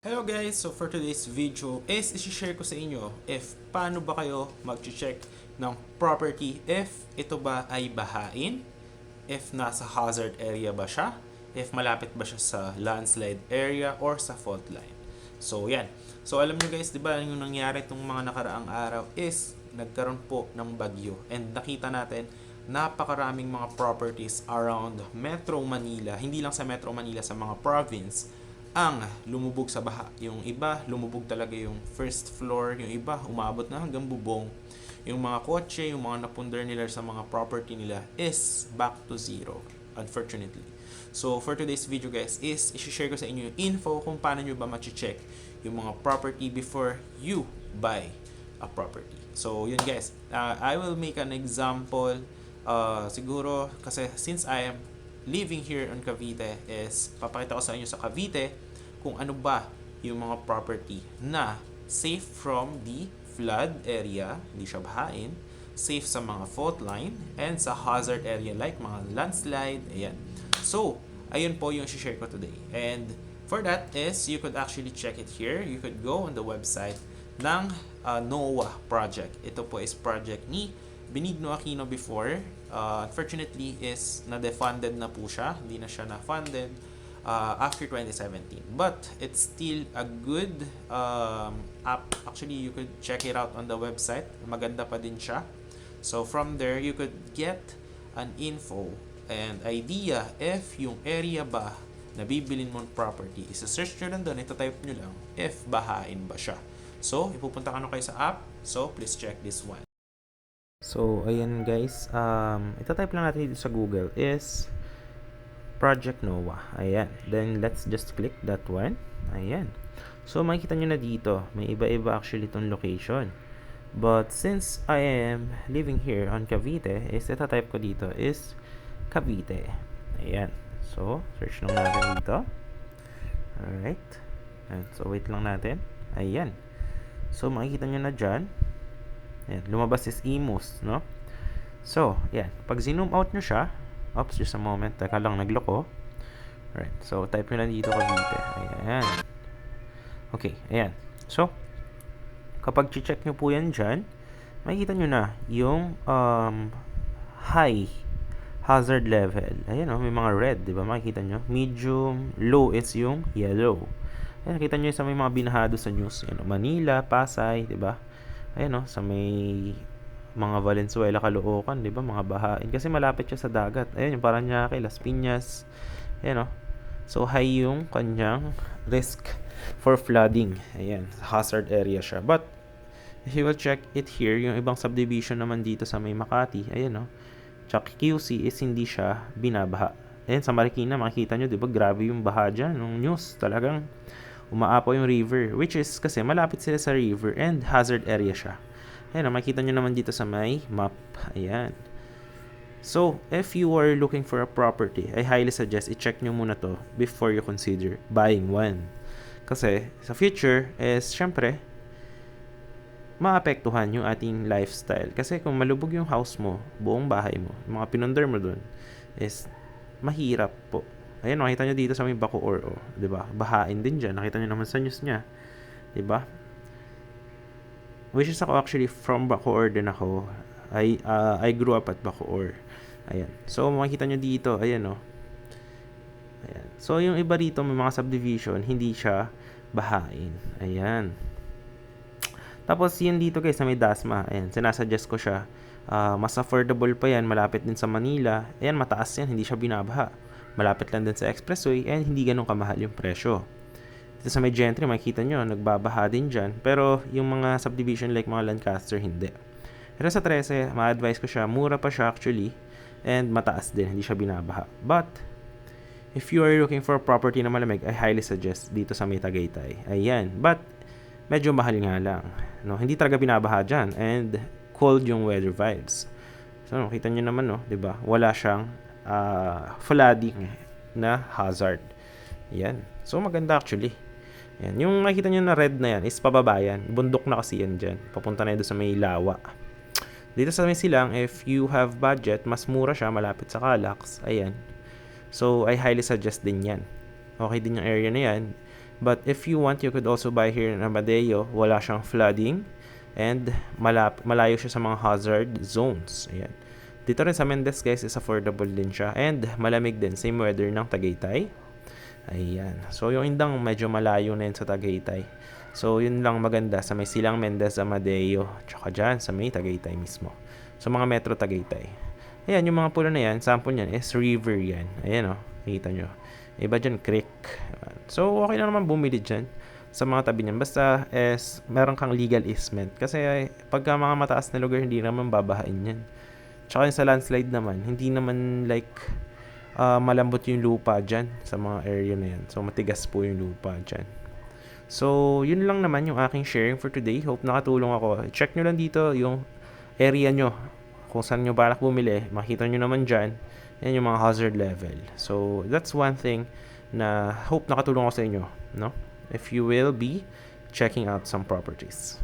Hello guys! So for today's video is isi-share ko sa inyo if paano ba kayo mag-check ng property if ito ba ay bahain, if nasa hazard area ba siya, if malapit ba siya sa landslide area or sa fault line. So yan. So alam nyo guys, di ba yung nangyari itong mga nakaraang araw is nagkaroon po ng bagyo and nakita natin napakaraming mga properties around Metro Manila, hindi lang sa Metro Manila, sa mga province ang lumubog sa baha. Yung iba, lumubog talaga yung first floor. Yung iba, umabot na hanggang bubong. Yung mga kotse, yung mga napundar nila sa mga property nila is back to zero, unfortunately. So, for today's video guys, is isi-share ko sa inyo yung info kung paano nyo ba ma-check yung mga property before you buy a property. So, yun guys. I will make an example. Siguro, kasi since I am living here in Cavite, is papakita ko sa inyo sa Cavite kung ano ba yung mga property na safe from the flood area, hindi siya bahain, safe sa mga fault line, and sa hazard area like mga landslide, ayan. So, ayun po yung share ko today. And for that is, you could actually check it here. You could go on the website ng NOAA project. Ito po is project ni Benigno Aquino before. Unfortunately is na-defunded na po siya. Hindi na siya na-funded after 2017. But it's still a good app. Actually, you could check it out on the website. Maganda pa din siya. So from there, you could get an info and idea if yung area ba na bibilin mong property. Isa-search nyo lang doon, ito-type nyo lang if bahain ba siya. So, ipupunta ka na kayo sa app. So, please check this one. So, ayan guys, ito-type lang natin dito sa Google is Project NOAA. Ayan. Then, let's just click that one. Ayan. So, makikita nyo na dito. May iba-iba actually itong location. But, since I am living here on Cavite, is ito-type ko dito is Cavite. Ayan. So, search lang natin dito. Alright. Ayan. So, wait lang natin. Ayan. So, makikita nyo na dyan. Ayan, lumabas is Imus, no? So, ayan. Pag zoom out nyo siya, oops, just a moment. Teka lang, nagloko. Alright, so type nyo lang dito Cavite. Ayan. Okay, ayan. So, kapag check nyo po yan dyan, makikita nyo na yung high hazard level. Ayan, may mga red, di ba? Makikita nyo. Medium, low is yung yellow. Ayan, nakita nyo sa may mga binahado sa news. Ayan, Manila, Pasay, di ba? Ayan sa may mga Valenzuela, Caloocan, di ba? Mga bahain. Kasi malapit siya sa dagat. Ayan, yung Parañaque, Las Piñas. Ayan So, high yung kanyang risk for flooding. Ayan, hazard area siya. But, if you will check it here, yung ibang subdivision naman dito sa may Makati, ayan Tsaka QC is hindi siya binabaha. Ayan, sa Marikina, makikita nyo, di ba? Grabe yung baha dyan. Nung news, talagang umaapaw yung river, which is kasi malapit sila sa river and hazard area siya. Ayan, makikita nyo naman dito sa may map. Ayan. So, if you are looking for a property, I highly suggest i-check nyo muna to before you consider buying one. Kasi, sa future, is syempre, maapektuhan yung ating lifestyle. Kasi kung malubog yung house mo, buong bahay mo, mga pinundar mo dun, is mahirap po. Ayan, nakita nyo dito sa may Bacoor, di ba? Bahain din dyan. Nakita nyo naman sa news niya, di ba? Which is ako actually from Bacoor din ako. I grew up at Bacoor. Ayan. So, makikita nyo dito, ayan Ayan. So, yung iba dito, may mga subdivision, hindi siya bahain. Ayan. Tapos, yun dito guys, sa may Dasma. Ayan, sinasuggest ko siya. Mas affordable pa yan, malapit din sa Manila. Ayan, mataas yan, hindi siya binabaha. Malapit lang din sa expressway and hindi ganun kamahal yung presyo. Dito sa may Gentry, makikita nyo, nagbabaha din dyan. Pero yung mga subdivision like mga Lancaster, hindi. Pero sa 13, ma-advise ko siya, mura pa siya actually. And mataas din, hindi siya binabaha. But, if you are looking for a property na malamig, I highly suggest dito sa may Tagaytay. Ayan. But, medyo mahal nga lang. No? Hindi talaga binabaha dyan. And, cold yung weather vibes. So, nakita nyo naman, diba? Wala siyang flooding na hazard. Yan. So, maganda actually. Yan. Yung nakita nyo na red na yan is pababayan. Bundok na kasi yan dyan. Papunta na yun sa may Lawa. Dito sa may Silang, if you have budget, mas mura siya, malapit sa Calax. Ayan. So, I highly suggest din yan. Okay din yung area na yan. But if you want, you could also buy here in Amadeo. Wala siyang flooding and malayo siya sa mga hazard zones. Ayan. Dito rin sa Mendez guys is affordable din siya and malamig din. Same weather ng Tagaytay. Ayan. So yung indang medyo malayo na yun sa Tagaytay. So yun lang maganda sa may Silang Mendez, Amadeo, tsaka dyan sa may Tagaytay mismo. So mga Metro Tagaytay. Ayan, yung mga pula na yan, sample yan is river yan. Ayan o, nakita nyo. Iba dyan, creek. So okay lang naman bumili dyan sa mga tabi niyan. Basta meron kang legal easement. Kasi pagka mga mataas na lugar, hindi naman babahain yan. Tsaka yung sa landslide naman, hindi naman like malambot yung lupa dyan sa mga area na yan. So matigas po yung lupa dyan. So yun lang naman yung aking sharing for today. Hope nakatulong ako. Check nyo lang dito yung area nyo. Kung saan nyo balak bumili, makita nyo naman dyan. Yan yung mga hazard level. So that's one thing na hope nakatulong ako sa inyo, no? If you will be checking out some properties.